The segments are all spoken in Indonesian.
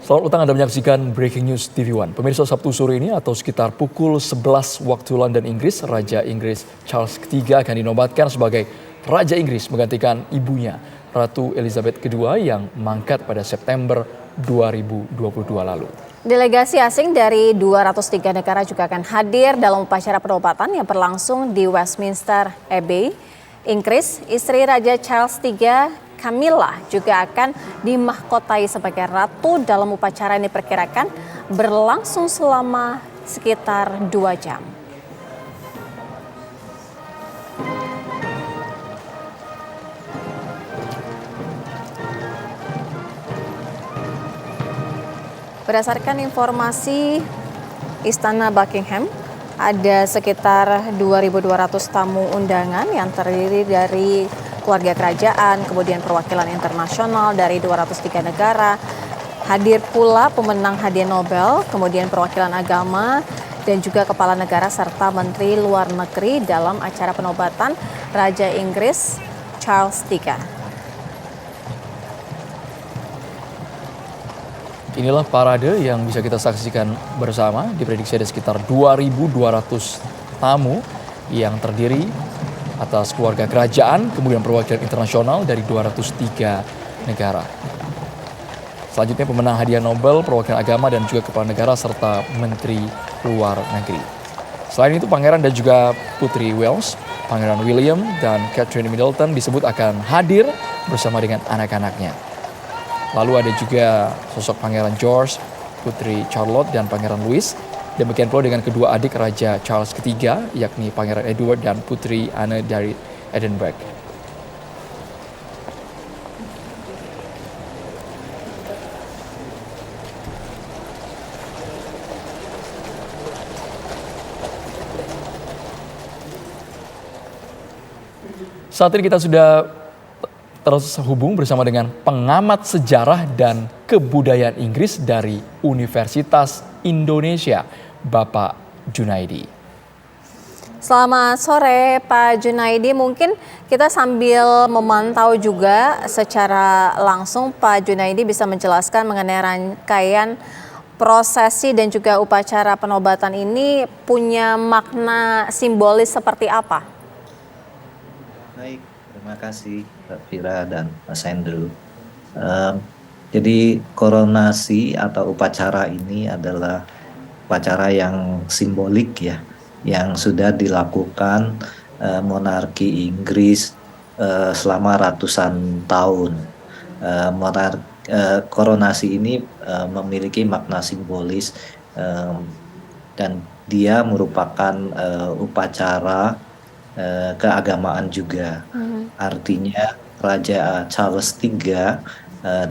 Selamat petang, Anda menyaksikan Breaking News TV One. Pemirsa, Sabtu sore ini atau sekitar pukul 11 waktu London, Inggris, Raja Inggris Charles III akan dinobatkan sebagai Raja Inggris menggantikan ibunya, Ratu Elizabeth II yang mangkat pada September 2022 lalu. Delegasi asing dari 203 negara juga akan hadir dalam upacara penobatan yang berlangsung di Westminster Abbey, Inggris. Istri Raja Charles III, Camilla, juga akan dimahkotai sebagai ratu dalam upacara yang diperkirakan berlangsung selama sekitar 2 jam. Berdasarkan informasi Istana Buckingham, ada sekitar 2.200 tamu undangan yang terdiri dari keluarga kerajaan, kemudian perwakilan internasional dari 203 negara. Hadir pula pemenang hadiah Nobel, kemudian perwakilan agama, dan juga kepala negara serta menteri luar negeri dalam acara penobatan Raja Inggris Charles III. Inilah parade yang bisa kita saksikan bersama. Diprediksi ada sekitar 2.200 tamu yang terdiri atas keluarga kerajaan, kemudian perwakilan internasional dari 203 negara. Selanjutnya pemenang hadiah Nobel, perwakilan agama, dan juga kepala negara serta menteri luar negeri. Selain itu, pangeran dan juga putri Wales, Pangeran William dan Catherine Middleton disebut akan hadir bersama dengan anak-anaknya. Lalu ada juga sosok Pangeran George, Putri Charlotte, dan Pangeran Louis. Demikian pula dengan kedua adik Raja Charles III, yakni Pangeran Edward dan Putri Anne dari Edinburgh. Saat ini kita sudah terhubung bersama dengan pengamat sejarah dan kebudayaan Inggris dari Universitas Indonesia, Bapak Junaidi. Selamat sore Pak Junaidi, mungkin kita sambil memantau juga secara langsung Pak Junaidi bisa menjelaskan mengenai rangkaian prosesi dan juga upacara penobatan ini punya makna simbolis seperti apa? Baik, terima kasih Mbak Fira dan Mas Andrew. Jadi koronasi atau upacara ini adalah upacara yang simbolik ya, yang sudah dilakukan monarki Inggris selama ratusan tahun. Koronasi ini memiliki makna simbolis dan dia merupakan upacara keagamaan juga. Artinya Raja Charles III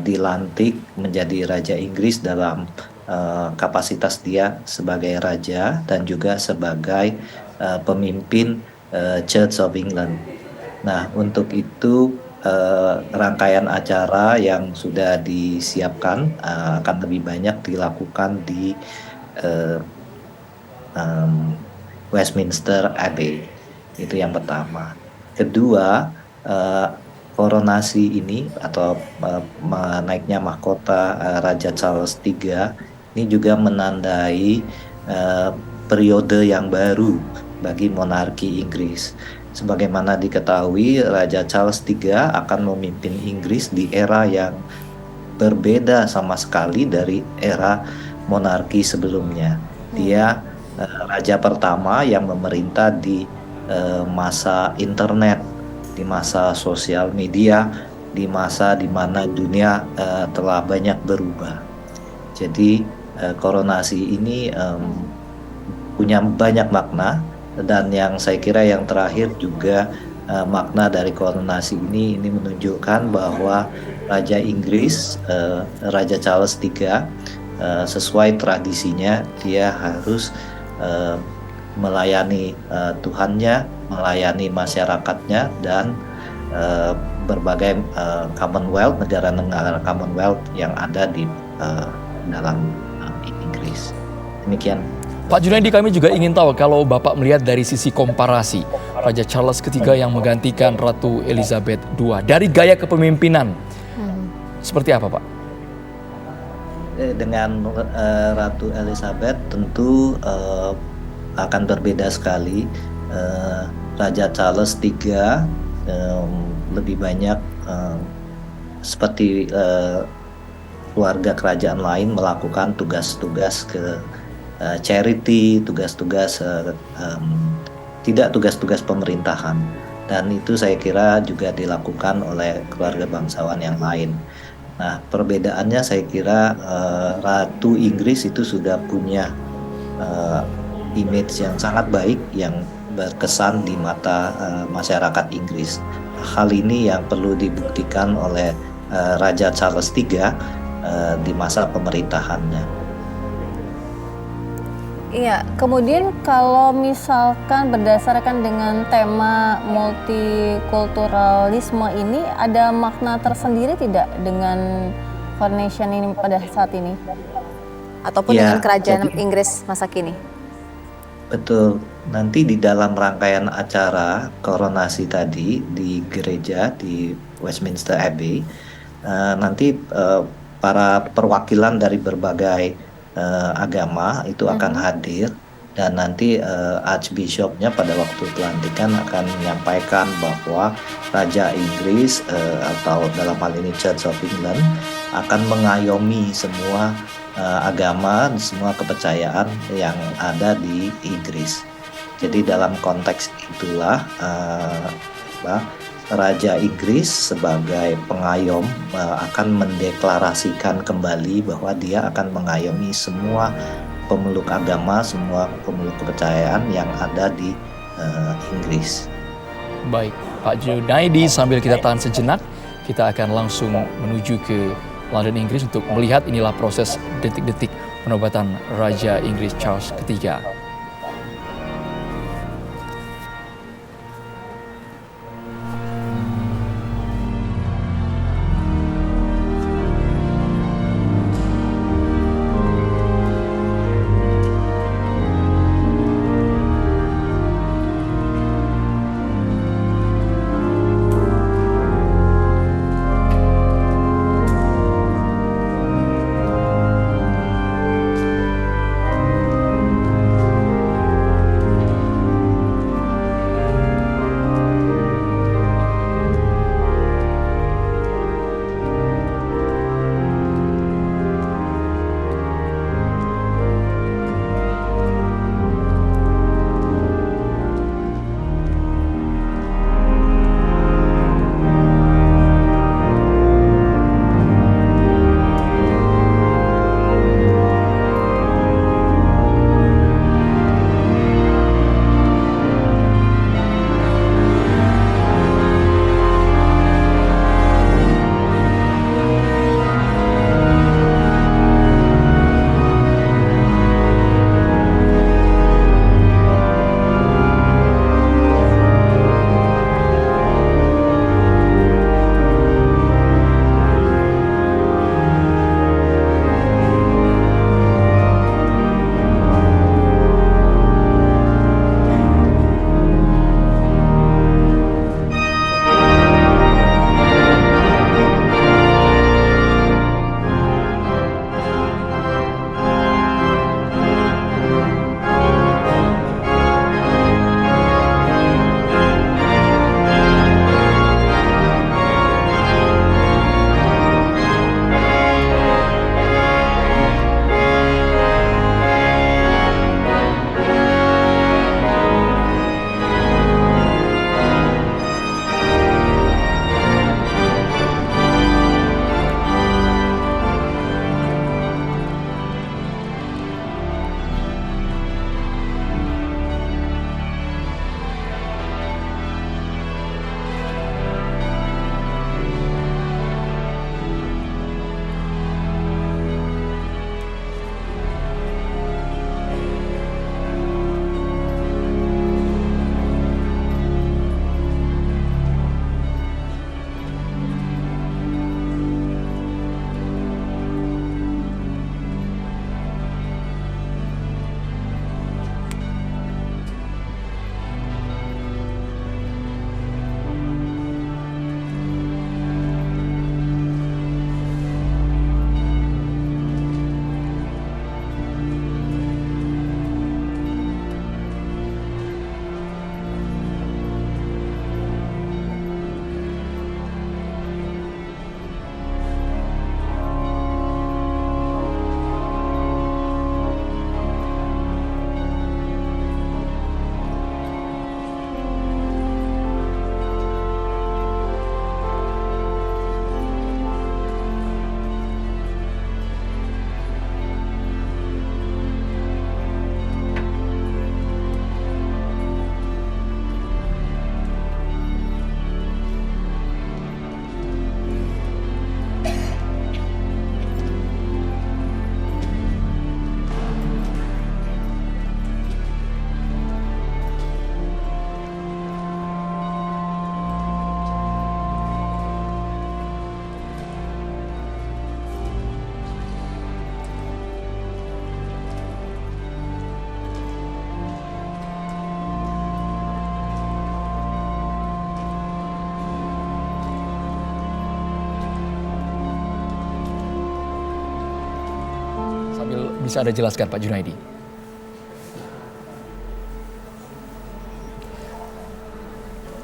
dilantik menjadi Raja Inggris dalam kapasitas dia sebagai raja dan juga sebagai pemimpin Church of England. Nah, untuk itu rangkaian acara yang sudah disiapkan akan lebih banyak dilakukan di Westminster Abbey. Itu yang pertama. Kedua, koronasi ini atau naiknya mahkota Raja Charles III ini juga menandai periode yang baru bagi monarki Inggris. Sebagaimana diketahui, Raja Charles III akan memimpin Inggris di era yang berbeda sama sekali dari era monarki sebelumnya. Dia raja pertama yang memerintah di masa internet, di masa sosial media, di masa di mana dunia telah banyak berubah. Jadi koronasi ini punya banyak makna, dan yang saya kira yang terakhir juga makna dari koronasi ini menunjukkan bahwa Raja Inggris, Raja Charles III, sesuai tradisinya dia harus melayani Tuhannya, melayani masyarakatnya, dan berbagai Commonwealth, negara-negara Commonwealth yang ada di dalam Inggris. Demikian. Pak Junaidi, kami juga ingin tahu kalau Bapak melihat dari sisi komparasi Raja Charles III yang menggantikan Ratu Elizabeth II dari gaya kepemimpinan, seperti apa Pak? dengan Ratu Elizabeth tentu akan berbeda sekali. Raja Charles III lebih banyak seperti keluarga kerajaan lain melakukan tugas-tugas ke charity, tugas-tugas tidak tugas-tugas pemerintahan, dan itu saya kira juga dilakukan oleh keluarga bangsawan yang lain. Nah, perbedaannya saya kira Ratu Inggris itu sudah punya image yang sangat baik yang berkesan di mata masyarakat Inggris. Hal ini yang perlu dibuktikan oleh Raja Charles III di masa pemerintahannya. Iya, kemudian kalau misalkan berdasarkan dengan tema multikulturalisme ini, ada makna tersendiri tidak dengan coronation ini pada saat ini? Ataupun Ya, dengan kerajaan jadi Inggris masa kini? betul. Nanti di dalam rangkaian acara koronasi tadi di gereja di Westminster Abbey, nanti para perwakilan dari berbagai agama itu akan hadir, dan nanti Archbishopnya pada waktu pelantikan akan menyampaikan bahwa Raja Inggris atau dalam hal ini Church of England akan mengayomi semua agama, semua kepercayaan yang ada di Inggris. Jadi dalam konteks itulah Raja Inggris sebagai pengayom akan mendeklarasikan kembali bahwa dia akan mengayomi semua pemeluk agama, semua pemeluk kepercayaan yang ada di Inggris. Baik, Pak Junaidi, sambil kita tahan sejenak, kita akan langsung menuju ke London, Inggris untuk melihat inilah proses detik-detik penobatan Raja Inggris Charles III. Bisa Anda jelaskan Pak Junaidi?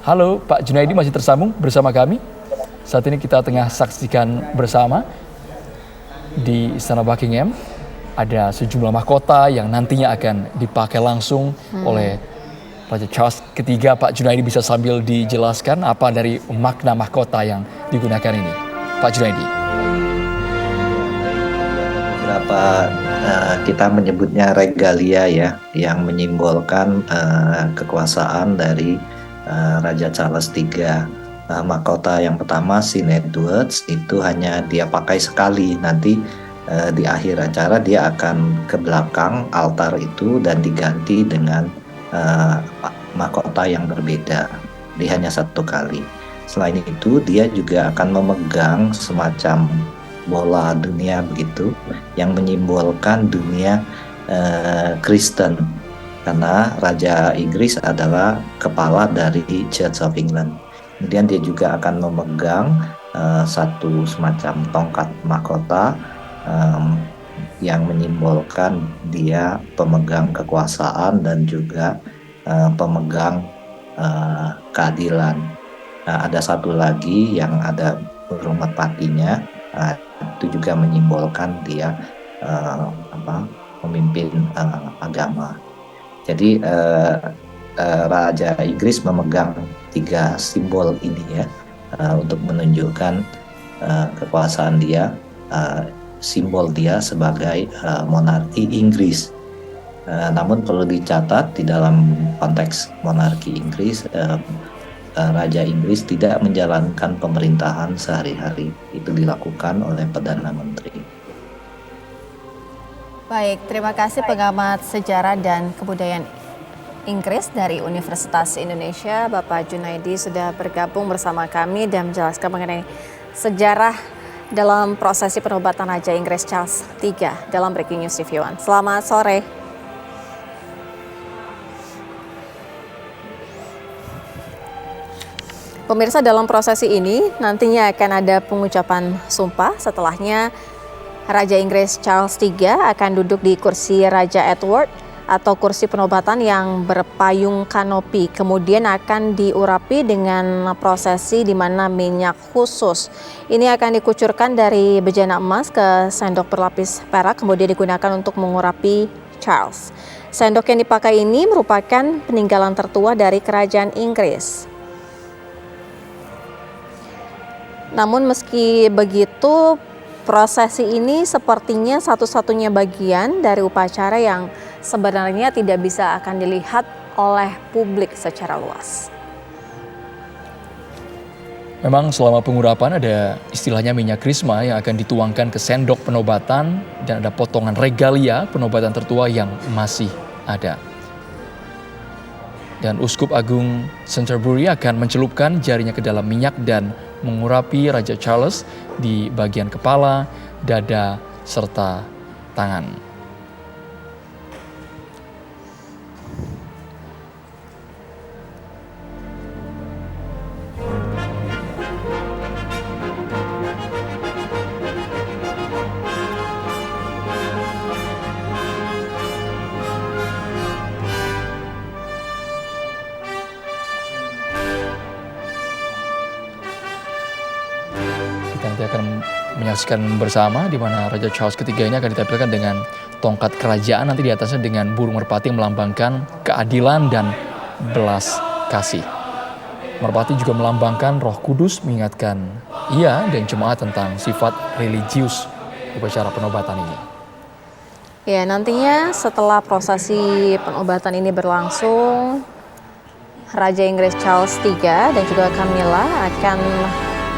Halo Pak Junaidi, masih tersambung bersama kami? Saat ini kita tengah saksikan bersama di Istana Buckingham. Ada sejumlah mahkota yang nantinya akan dipakai langsung oleh Raja Charles III. Pak Junaidi, bisa sambil dijelaskan apa dari makna mahkota yang digunakan ini, Pak Junaidi? Beberapa kita menyebutnya regalia ya, yang menyimbolkan kekuasaan dari Raja Charles III. Mahkota yang pertama, St. Edward's, itu hanya dia pakai sekali. Nanti di akhir acara dia akan ke belakang altar itu dan diganti dengan mahkota yang berbeda. Dia hanya satu kali. Selain itu dia juga akan memegang semacam bola dunia begitu, yang menyimbolkan dunia Kristen, karena Raja Inggris adalah kepala dari Church of England. Kemudian dia juga akan memegang satu semacam tongkat mahkota yang menyimbolkan dia pemegang kekuasaan dan juga pemegang keadilan. Nah, ada satu lagi yang ada burung merpatinya, itu juga menyimbolkan dia pemimpin agama. Jadi Raja Inggris memegang 3 simbol ini ya, untuk menunjukkan kekuasaan dia, simbol dia sebagai monarki Inggris. Namun perlu dicatat di dalam konteks monarki Inggris, Raja Inggris tidak menjalankan pemerintahan sehari-hari. Itu dilakukan oleh Perdana Menteri. Baik, terima kasih pengamat sejarah dan kebudayaan Inggris dari Universitas Indonesia, Bapak Junaidi, sudah bergabung bersama kami dan menjelaskan mengenai sejarah dalam prosesi penobatan Raja Inggris Charles III dalam Breaking News TV One. Selamat sore. Pemirsa, dalam prosesi ini nantinya akan ada pengucapan sumpah. Setelahnya Raja Inggris Charles III akan duduk di kursi Raja Edward atau kursi penobatan yang berpayung kanopi. Kemudian akan diurapi dengan prosesi di mana minyak khusus ini akan dikucurkan dari bejana emas ke sendok berlapis perak, kemudian digunakan untuk mengurapi Charles. Sendok yang dipakai ini merupakan peninggalan tertua dari kerajaan Inggris. Namun meski begitu, prosesi ini sepertinya satu-satunya bagian dari upacara yang sebenarnya tidak bisa akan dilihat oleh publik secara luas. Memang selama pengurapan ada istilahnya minyak krisma yang akan dituangkan ke sendok penobatan, dan ada potongan regalia penobatan tertua yang masih ada. Dan Uskup Agung Canterbury akan mencelupkan jarinya ke dalam minyak dan mengurapi Raja Charles di bagian kepala, dada, serta tangan. Kita nanti akan menyaksikan bersama di mana Raja Charles III ini akan ditampilkan dengan tongkat kerajaan, nanti di atasnya dengan burung merpati yang melambangkan keadilan dan belas kasih. Merpati juga melambangkan Roh Kudus, mengingatkan ia dan jemaat tentang sifat religius upacara penobatan ini. Ya, nantinya setelah prosesi penobatan ini berlangsung, Raja Inggris Charles III dan juga Camilla akan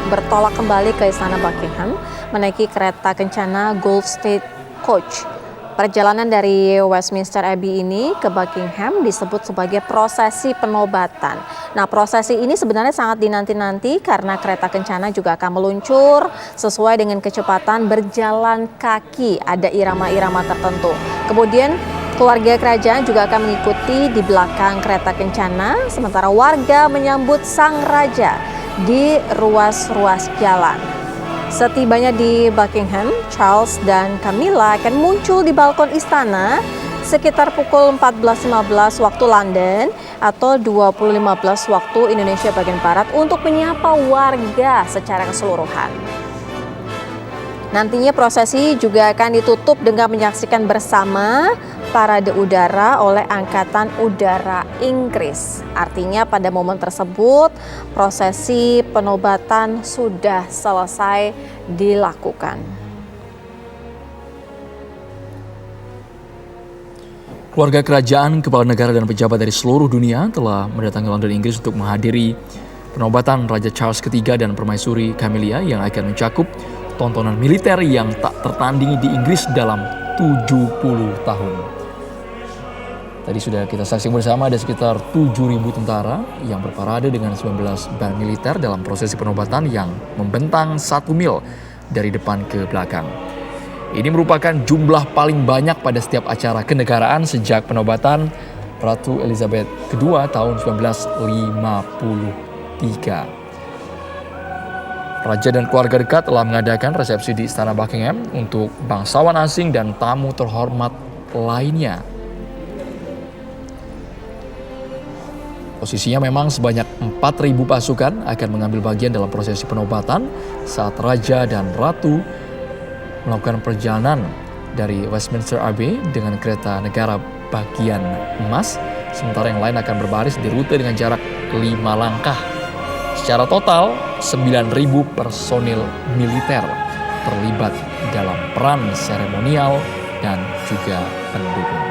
bertolak kembali ke Istana Buckingham menaiki kereta kencana Gold State Coach. Perjalanan dari Westminster Abbey ini ke Buckingham disebut sebagai prosesi penobatan. Nah, prosesi ini sebenarnya sangat dinanti-nanti karena kereta kencana juga akan meluncur sesuai dengan kecepatan berjalan kaki. Ada irama-irama tertentu. Kemudian keluarga kerajaan juga akan mengikuti di belakang kereta kencana, sementara warga menyambut sang raja di ruas-ruas jalan. Setibanya di Buckingham, Charles dan Camilla akan muncul di balkon istana sekitar pukul 14.15 waktu London atau 20.15 waktu Indonesia bagian Barat untuk menyapa warga secara keseluruhan. Nantinya prosesi juga akan ditutup dengan menyaksikan bersama parade udara oleh Angkatan Udara Inggris. Artinya pada momen tersebut prosesi penobatan sudah selesai dilakukan. Keluarga kerajaan, kepala negara dan pejabat dari seluruh dunia telah mendatangi London, Inggris untuk menghadiri penobatan Raja Charles III dan Permaisuri Camilla yang akan mencakup tontonan militer yang tak tertandingi di Inggris dalam 70 tahun. Tadi sudah kita saksikan bersama ada sekitar 7.000 tentara yang berparade dengan 19 band militer dalam prosesi penobatan yang membentang 1 mil dari depan ke belakang. Ini merupakan jumlah paling banyak pada setiap acara kenegaraan sejak penobatan Ratu Elizabeth II tahun 1953. Raja dan keluarga dekat telah mengadakan resepsi di Istana Buckingham untuk bangsawan asing dan tamu terhormat lainnya. Posisinya memang sebanyak 4.000 pasukan akan mengambil bagian dalam prosesi penobatan saat Raja dan Ratu melakukan perjalanan dari Westminster Abbey dengan kereta negara bagian emas, sementara yang lain akan berbaris di rute dengan jarak 5 langkah. Secara total, 9.000 personil militer terlibat dalam peran seremonial dan juga pendukung.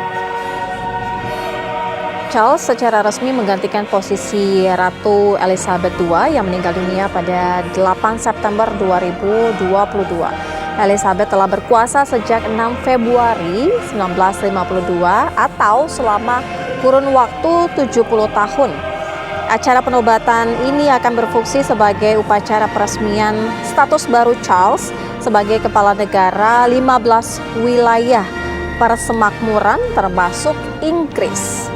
Charles secara resmi menggantikan posisi Ratu Elizabeth II yang meninggal dunia pada 8 September 2022. Elizabeth telah berkuasa sejak 6 Februari 1952 atau selama kurun waktu 70 tahun. Acara penobatan ini akan berfungsi sebagai upacara peresmian status baru Charles sebagai kepala negara 15 wilayah persemakmuran termasuk Inggris.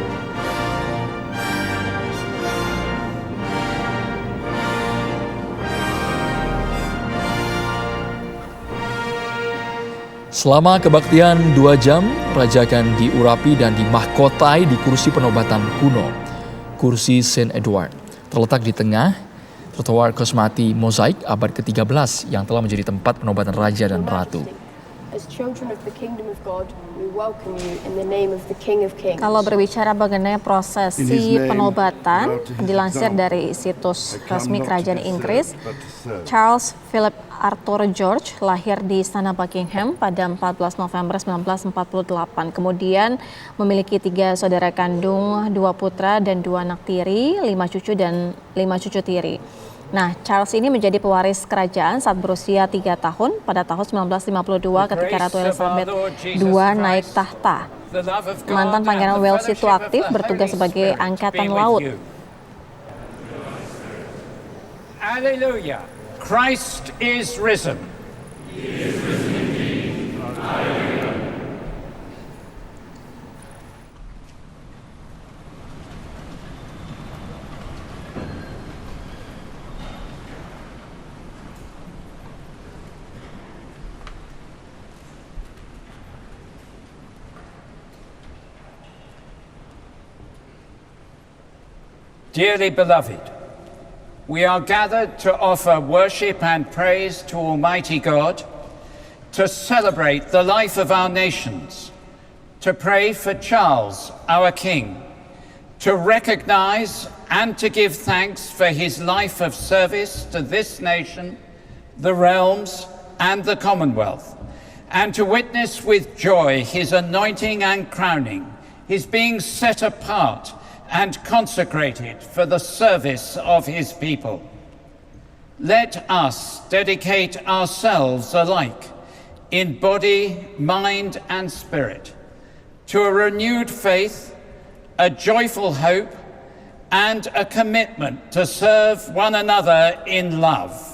Selama kebaktian 2 jam, Raja akan diurapi dan dimahkotai di kursi penobatan kuno, kursi St. Edward. Terletak di tengah trotoar kosmati mozaik abad ke-13 yang telah menjadi tempat penobatan Raja dan Ratu. Kalau berbicara mengenai prosesi penobatan, dilansir dari situs resmi Kerajaan Inggris, Charles Philip Arthur George lahir di Istana Buckingham pada 14 November 1948. Kemudian memiliki 3 saudara kandung, 2 putra dan 2 anak tiri, 5 cucu dan 5 cucu tiri. Nah, Charles ini menjadi pewaris kerajaan saat berusia 3 tahun pada tahun 1952 ketika Ratu Elizabeth II naik tahta. Mantan Pangeran Wales itu aktif bertugas sebagai angkatan laut. Hallelujah. Christ is risen. He is risen indeed. Hallelujah. Dearly beloved, we are gathered to offer worship and praise to Almighty God, to celebrate the life of our nations, to pray for Charles, our King, to recognize and to give thanks for his life of service to this nation, the realms, and the Commonwealth, and to witness with joy his anointing and crowning, his being set apart and consecrated for the service of his people. Let us dedicate ourselves alike in body, mind, and spirit to a renewed faith, a joyful hope, and a commitment to serve one another in love.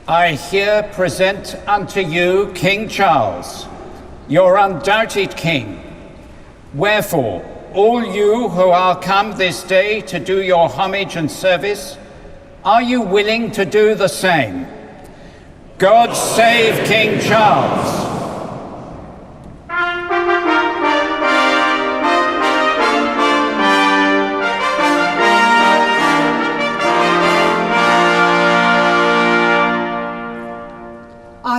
I here present unto you King Charles, your undoubted king. Wherefore, all you who are come this day to do your homage and service, are you willing to do the same? God save King Charles.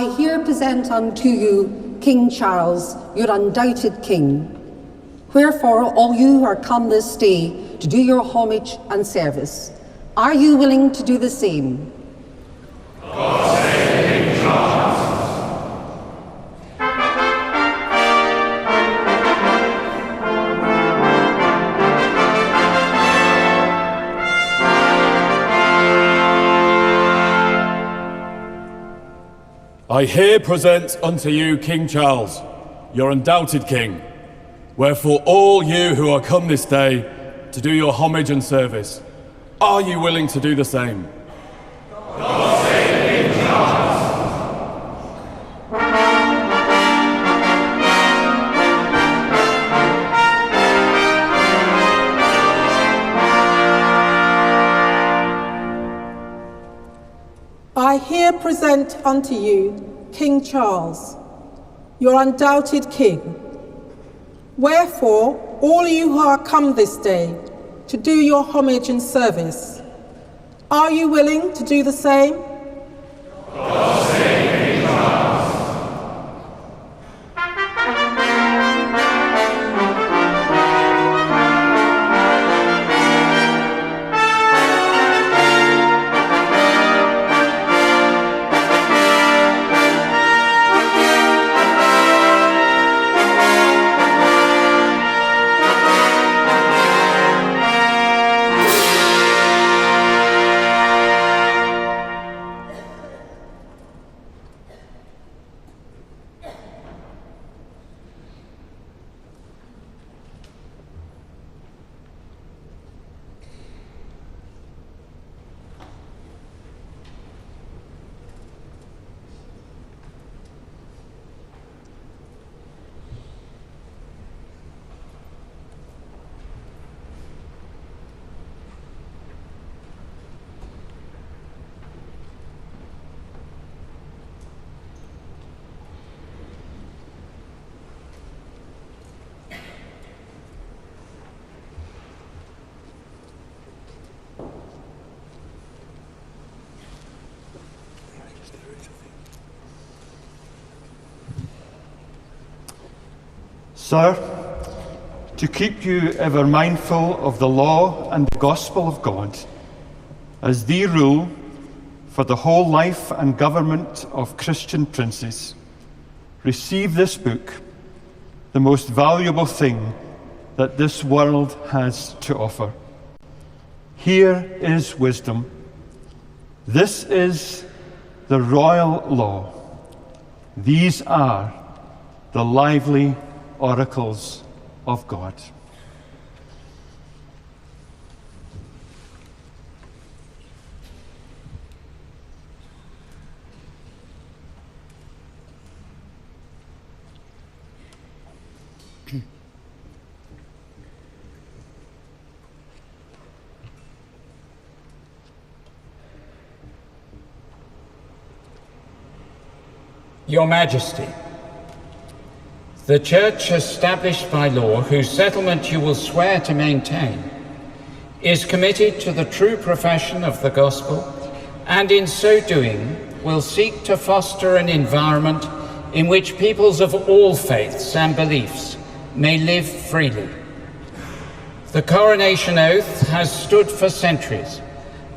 I here present unto you King Charles, your undoubted king. Wherefore, all you who are come this day to do your homage and service, are you willing to do the same? God save King Charles. I here present unto you King Charles, your undoubted king. Wherefore all you who are come this day to do your homage and service, are you willing to do the same? God save King Charles. I here present unto you King Charles, your undoubted king. Wherefore, all you who are come this day to do your homage and service, are you willing to do the same? God save King Charles. Sir, to keep you ever mindful of the law and the gospel of God as the rule for the whole life and government of Christian princes, receive this book, the most valuable thing that this world has to offer. Here is wisdom. This is the royal law. These are the lively oracles of God. Your Majesty, the Church established by law, whose settlement you will swear to maintain, is committed to the true profession of the gospel, and in so doing will seek to foster an environment in which peoples of all faiths and beliefs may live freely. The coronation oath has stood for centuries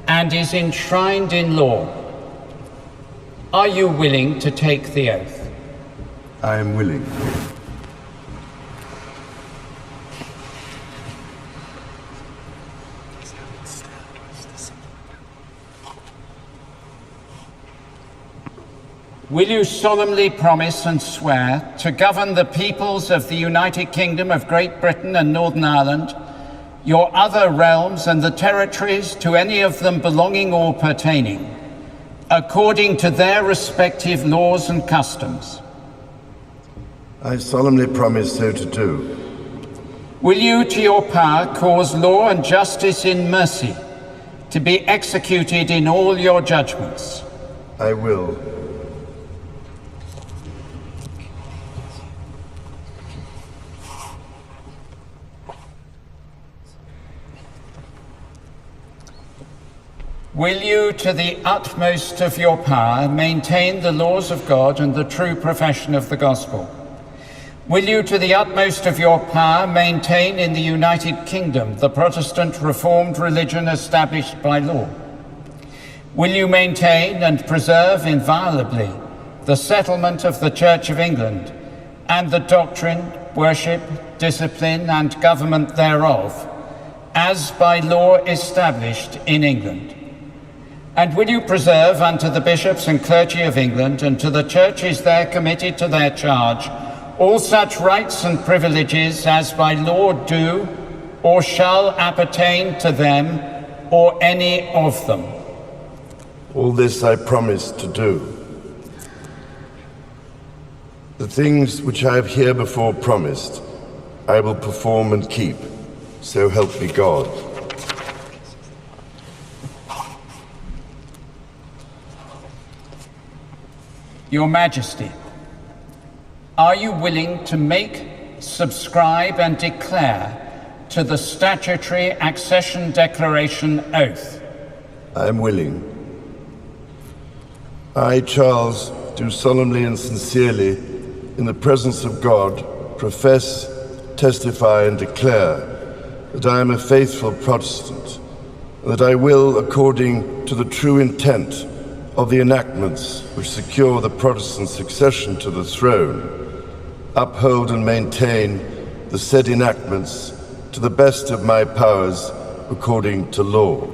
and is enshrined in law. Are you willing to take the oath? I am willing. Will you solemnly promise and swear to govern the peoples of the United Kingdom of Great Britain and Northern Ireland, your other realms and the territories to any of them belonging or pertaining, according to their respective laws and customs? I solemnly promise so to do. Will you, to your power, cause law and justice in mercy to be executed in all your judgments? I will. Will you, to the utmost of your power, maintain the laws of God and the true profession of the gospel? Will you, to the utmost of your power, maintain in the United Kingdom the Protestant Reformed religion established by law? Will you maintain and preserve inviolably the settlement of the Church of England and the doctrine, worship, discipline, and government thereof, as by law established in England? And will you preserve unto the bishops and clergy of England and to the churches there committed to their charge all such rights and privileges as by law do or shall appertain to them or any of them? All this I promise to do. The things which I have herebefore promised, I will perform and keep, so help me God. Your Majesty, are you willing to make, subscribe, and declare to the statutory accession declaration oath? I am willing. I, Charles, do solemnly and sincerely, in the presence of God, profess, testify, and declare that I am a faithful Protestant, and that I will, according to the true intent of the enactments which secure the Protestant succession to the throne, uphold and maintain the said enactments to the best of my powers according to law.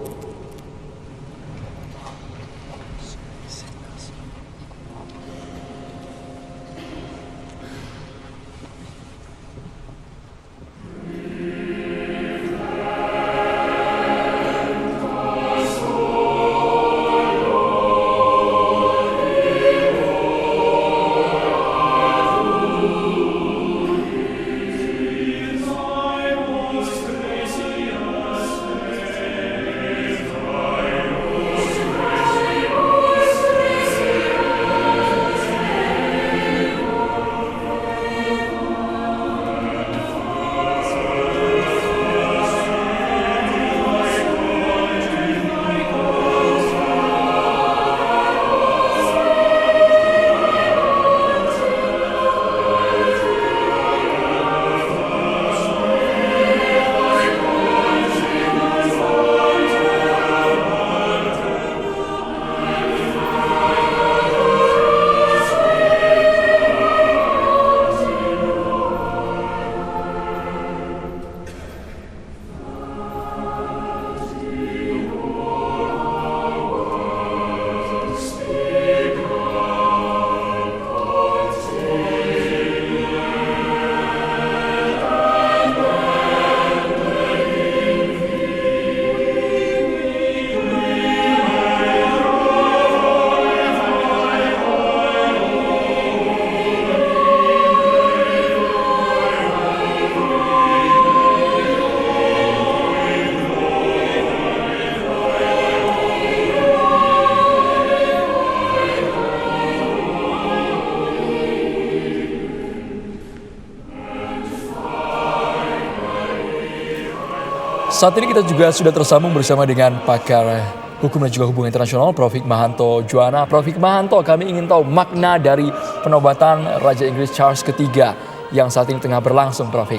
Saat ini kita juga sudah tersambung bersama dengan pakar hukum dan juga hubungan internasional Prof. Hikmahanto Juwana. Prof. Hikmahanto, kami ingin tahu makna dari penobatan Raja Inggris Charles III yang saat ini tengah berlangsung, Prof.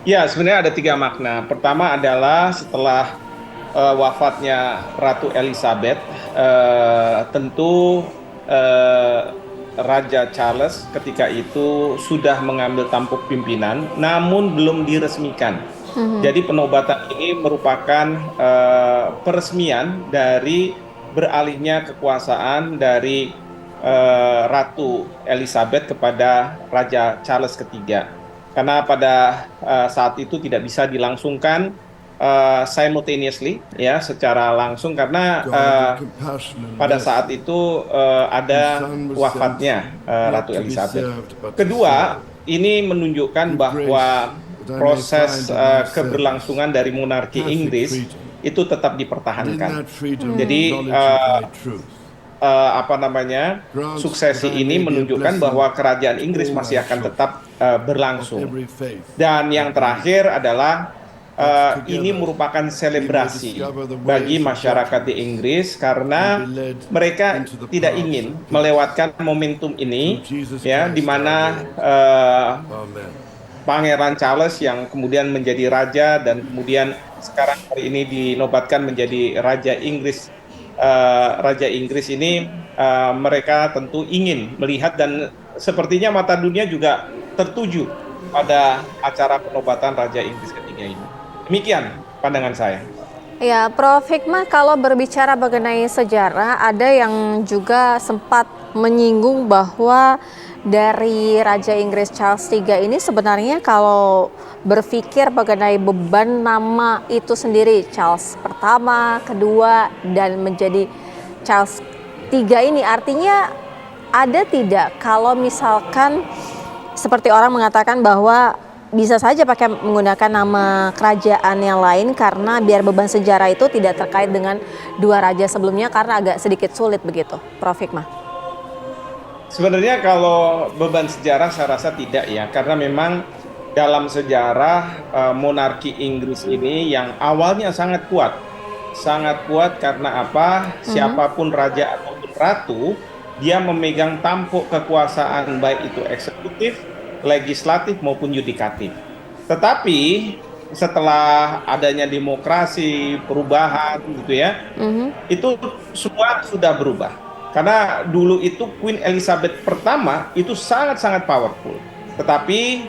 Ya, sebenarnya ada 3 makna. Pertama adalah setelah wafatnya Ratu Elizabeth, tentu Raja Charles ketika itu sudah mengambil tampuk pimpinan, namun belum diresmikan. Jadi penobatan ini merupakan peresmian dari beralihnya kekuasaan dari Ratu Elizabeth kepada Raja Charles III. Karena pada saat itu tidak bisa dilangsungkan simultaneously, ya, secara langsung karena pada saat itu ada wafatnya Ratu Elizabeth. Kedua, ini menunjukkan bahwa proses keberlangsungan dari monarki Inggris itu tetap dipertahankan. Jadi suksesi ini menunjukkan bahwa kerajaan Inggris masih akan tetap berlangsung. Dan yang terakhir adalah ini merupakan selebrasi bagi masyarakat di Inggris karena mereka tidak ingin melewatkan momentum ini, ya, di mana Pangeran Charles yang kemudian menjadi raja dan kemudian sekarang hari ini dinobatkan menjadi Raja Inggris. Raja Inggris ini mereka tentu ingin melihat dan sepertinya mata dunia juga tertuju pada acara penobatan Raja Inggris ketiga ini. Demikian pandangan saya. Ya, Prof. Hikmah, kalau berbicara mengenai sejarah, ada yang juga sempat menyinggung bahwa dari Raja Inggris Charles III ini sebenarnya kalau berpikir mengenai beban nama itu sendiri, Charles pertama, kedua, dan menjadi Charles III ini, artinya ada tidak kalau misalkan seperti orang mengatakan bahwa bisa saja pakai menggunakan nama kerajaan yang lain karena biar beban sejarah itu tidak terkait dengan 2 raja sebelumnya karena agak sedikit sulit begitu, Prof. Hikmah? Sebenarnya kalau beban sejarah saya rasa tidak, ya, karena memang dalam sejarah monarki Inggris ini yang awalnya sangat kuat karena apa? Siapapun raja ataupun ratu, dia memegang tampuk kekuasaan baik itu eksekutif, legislatif maupun yudikatif. Tetapi setelah adanya demokrasi, perubahan gitu ya, itu semua sudah berubah. Karena dulu itu Queen Elizabeth pertama itu sangat-sangat powerful. Tetapi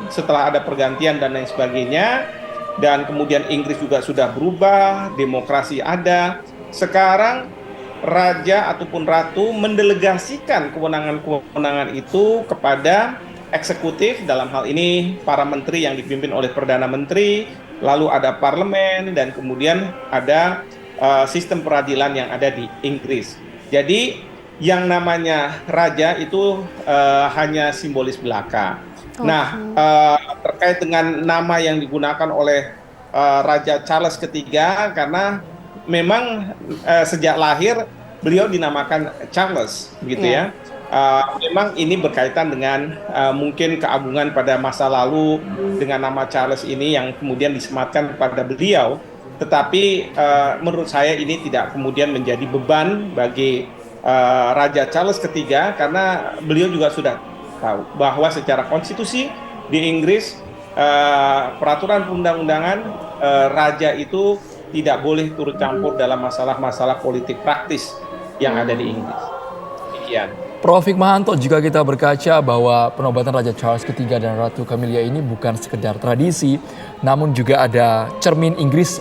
setelah ada pergantian dan lain sebagainya, dan kemudian Inggris juga sudah berubah, demokrasi ada. Sekarang raja ataupun ratu mendelegasikan kewenangan-kewenangan itu kepada eksekutif, dalam hal ini para menteri yang dipimpin oleh Perdana Menteri, lalu ada parlemen, dan kemudian ada sistem peradilan yang ada di Inggris. Jadi yang namanya raja itu hanya simbolis belaka. Nah, terkait dengan nama yang digunakan oleh Raja Charles III, karena memang sejak lahir beliau dinamakan Charles, gitu ya. Memang ini berkaitan dengan mungkin keagungan pada masa lalu dengan nama Charles ini yang kemudian disematkan kepada beliau. Tetapi menurut saya ini tidak kemudian menjadi beban bagi Raja Charles III karena beliau juga sudah tahu bahwa secara konstitusi di Inggris peraturan perundang-undangan raja itu tidak boleh turut campur dalam masalah-masalah politik praktis yang ada di Inggris. Demikian. Prof. Hikmahanto, jika kita berkaca bahwa penobatan Raja Charles III dan Ratu Camilla ini bukan sekedar tradisi, namun juga ada cermin Inggris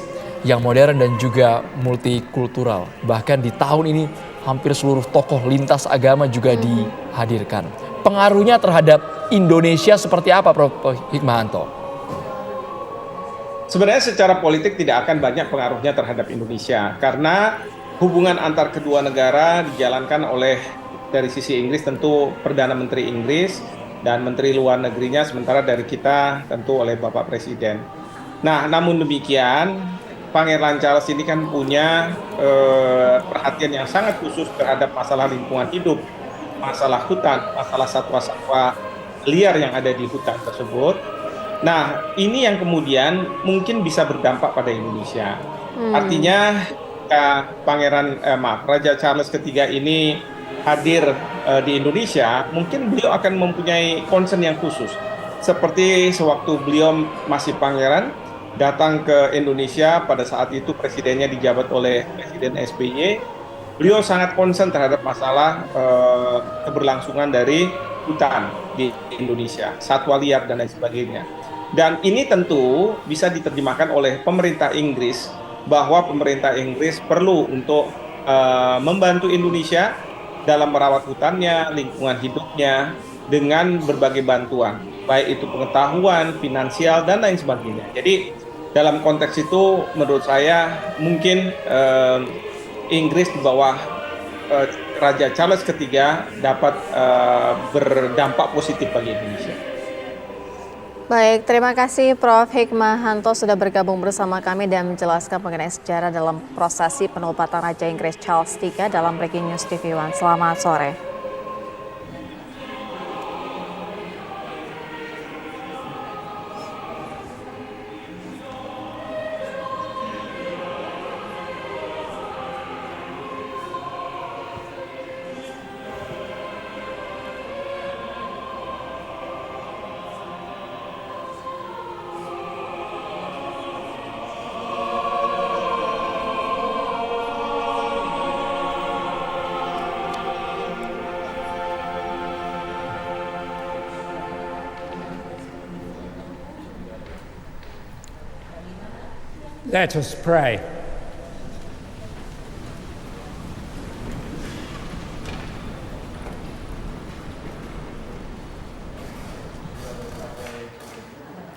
yang modern dan juga multikultural. Bahkan di tahun ini hampir seluruh tokoh lintas agama juga dihadirkan. Pengaruhnya terhadap Indonesia seperti apa, Prof. Hikmahanto? Sebenarnya secara politik tidak akan banyak pengaruhnya terhadap Indonesia karena hubungan antar kedua negara dijalankan oleh, dari sisi Inggris tentu Perdana Menteri Inggris dan Menteri Luar Negerinya, sementara dari kita tentu oleh Bapak Presiden. Nah, namun demikian Pangeran Charles ini kan punya perhatian yang sangat khusus terhadap masalah lingkungan hidup, masalah hutan, masalah satwa-satwa liar yang ada di hutan tersebut. Nah, ini yang kemudian mungkin bisa berdampak pada Indonesia. Artinya, Raja Charles III ini hadir di Indonesia, mungkin beliau akan mempunyai concern yang khusus. Seperti sewaktu beliau masih pangeran, datang ke Indonesia pada saat itu presidennya dijabat oleh Presiden SBY, beliau sangat concern terhadap masalah keberlangsungan dari hutan di Indonesia, satwa liar dan lain sebagainya. Dan ini tentu bisa diterjemahkan oleh pemerintah Inggris bahwa pemerintah Inggris perlu untuk membantu Indonesia dalam merawat hutannya, lingkungan hidupnya dengan berbagai bantuan, baik itu pengetahuan, finansial dan lain sebagainya. Jadi dalam konteks itu menurut saya mungkin Inggris di bawah Raja Charles III dapat berdampak positif bagi Indonesia. Baik, terima kasih Prof. Hikmahanto sudah bergabung bersama kami dan menjelaskan mengenai sejarah dalam prosesi penobatan Raja Inggris Charles III dalam Breaking News TV One. Selamat sore. Let us pray.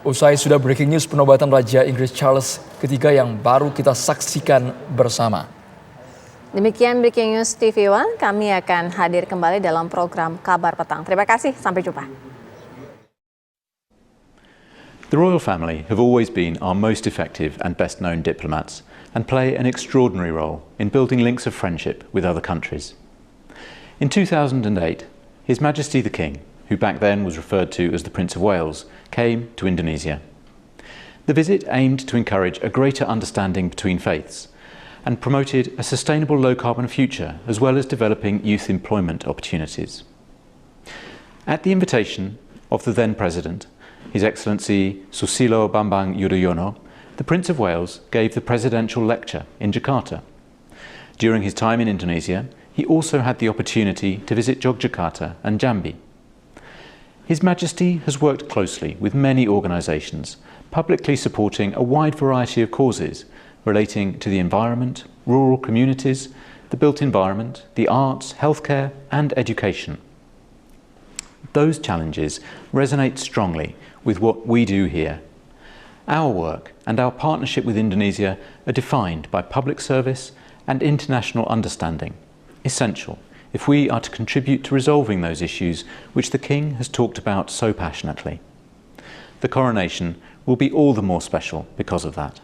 Usai sudah breaking news penobatan Raja Inggris Charles III yang baru kita saksikan bersama. Demikian Breaking News TV One, kami akan hadir kembali dalam program Kabar Petang. Terima kasih, sampai jumpa. The royal family have always been our most effective and best-known diplomats and play an extraordinary role in building links of friendship with other countries. In 2008, His Majesty the King, who back then was referred to as the Prince of Wales, came to Indonesia. The visit aimed to encourage a greater understanding between faiths and promoted a sustainable low-carbon future as well as developing youth employment opportunities. At the invitation of the then President, His Excellency Susilo Bambang Yudhoyono, the Prince of Wales gave the presidential lecture in Jakarta. During his time in Indonesia, he also had the opportunity to visit Yogyakarta and Jambi. His Majesty has worked closely with many organisations, publicly supporting a wide variety of causes relating to the environment, rural communities, the built environment, the arts, healthcare and education. Those challenges resonate strongly with what we do here. Our work and our partnership with Indonesia are defined by public service and international understanding, essential if we are to contribute to resolving those issues which the King has talked about so passionately. The coronation will be all the more special because of that.